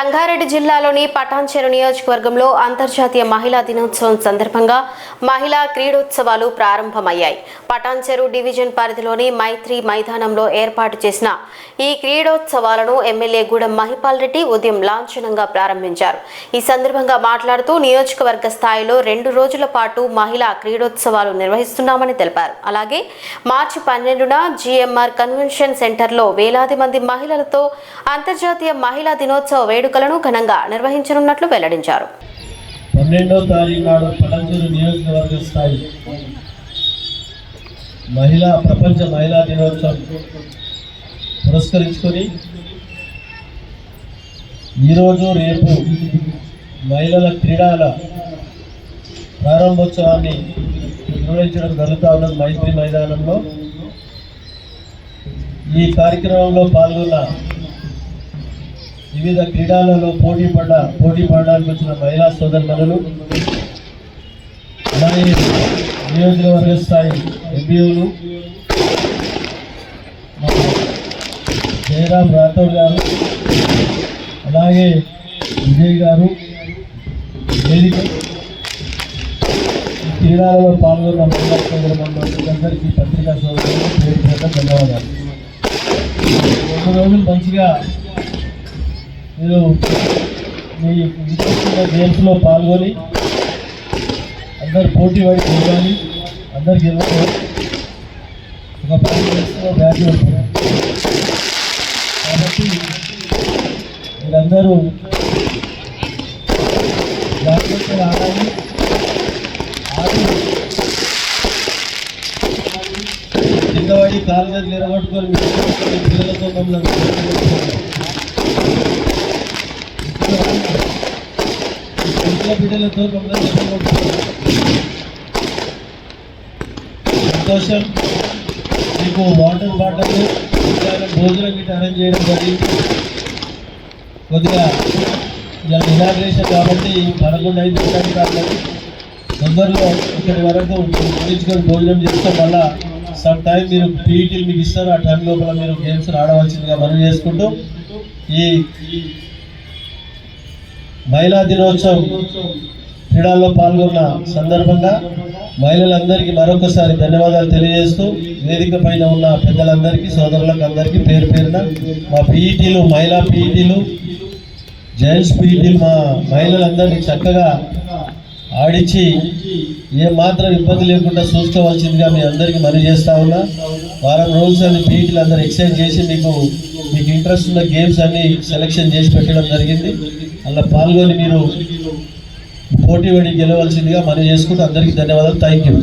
సంగారెడ్డి జిల్లాలోని పటాన్చెరు నియోజకవర్గంలో అంతర్జాతీయ మహిళా దినోత్సవం సందర్భంగా మహిళా క్రీడోత్సవాలు ప్రారంభమయ్యాయి. పటాన్చెరు డివిజన్ పరిధిలోని మైత్రి మైదానంలో ఏర్పాటు చేసిన ఈ క్రీడోత్సవాలను ఎమ్మెల్యే గూడెం మహిపాల్ రెడ్డి ఉదయం లాంఛనంగా ప్రారంభించారు. ఈ సందర్భంగా మాట్లాడుతూ నియోజకవర్గ స్థాయిలో 2 రోజుల పాటు మహిళా క్రీడోత్సవాలు నిర్వహిస్తున్నామని తెలిపారు. అలాగే మార్చి 12న జిఎంఆర్ కన్వెన్షన్ సెంటర్లో వేలాది మంది మహిళలతో అంతర్జాతీయ మహిళా దినోత్సవ వేడుకలను ఘనంగా నిర్వహించనున్నట్లు వెల్లడించారు. 12వ తారీఖు నాడు పటాన్చెరు నియోజకవర్గ స్థాయి ప్రపంచ మహిళా దినోత్సవం పురస్కరించుకొని ఈరోజు రేపు మహిళల క్రీడల ప్రారంభోత్సవాన్ని నిర్వహించడం జరుగుతూ ఉన్నది మైత్రి మైదానంలో. ఈ కార్యక్రమంలో పాల్గొన్న వివిధ క్రీడలలో పోటీ పడడానికి వచ్చిన మహిళా సోదరులు, అలాగే నియోజకవర్గ స్థాయి ఎంపీలు జయరామ్ రాథోడ్ గారు, అలాగే విజయ్ గారు, వేదిక ఈ క్రీడలలో పాల్గొన్న మహిళా సోదరులందరికీ పత్రికా సోదరులకు పేరు ధన్యవాదాలు. 2 రోజులు మంచిగా మీరు మీ గేమ్స్లో పాల్గొని అందరు పోటీ పడి గెలవాలి. అందరు గెలవాలి. ఒక 10 నిమిషాల్లో బ్యాట్ ఉంటుంది కాబట్టి మీరందరూ జాగ్రత్తగా ఆడాలి. కిందవాడి కాలు గది నిలబట్టుకొని పిల్లలతో బిడ్డలతో సంతోషం. మీకు వాటర్ బాటిల్ భోజనం గిట్ట అరేంజ్ చేయడం జరిగింది. కొద్దిగా ఇనాగ్రేషన్ కాబట్టి 11 ఐదు కాదు, తొందరలో ఇక్కడి వరకు ముగించుకొని భోజనం చేస్తాం. మళ్ళా సమ్ టైం మీరు పీఈటీలు మీకు ఇస్తారు. ఆ టైం లోపల మీరు గేమ్స్ ఆడవలసిందిగా మనవి చేసుకుంటూ ఈ మహిళా దినోత్సవం క్రీడల్లో పాల్గొన్న సందర్భంగా మహిళలందరికీ మరొకసారి ధన్యవాదాలు తెలియజేస్తూ వేదిక పైన ఉన్న పెద్దలందరికీ సోదరులకు అందరికీ పేరు పేరున మా పీఈటీలు, మహిళా పీఈటీలు, జెంట్స్ పీఈటీలు మా మహిళలందరినీ చక్కగా ఆడించి ఏమాత్రం ఇబ్బంది లేకుండా చూసుకోవాల్సిందిగా మీ అందరికీ మనవి చేస్తా ఉన్నా. వారం రోజులు అన్ని పీఈటీలు అందరూ ఎక్సైజ్ చేసి మీకు ఇంట్రెస్ట్ ఉన్న గేమ్స్ అన్ని సెలెక్షన్ చేసి పెట్టడం జరిగింది. అలా పాల్గొని మీరు పోటీ పడి గెలవలసిందిగా మనవి చేసుకుంటూ అందరికీ ధన్యవాదాలు. Thank you.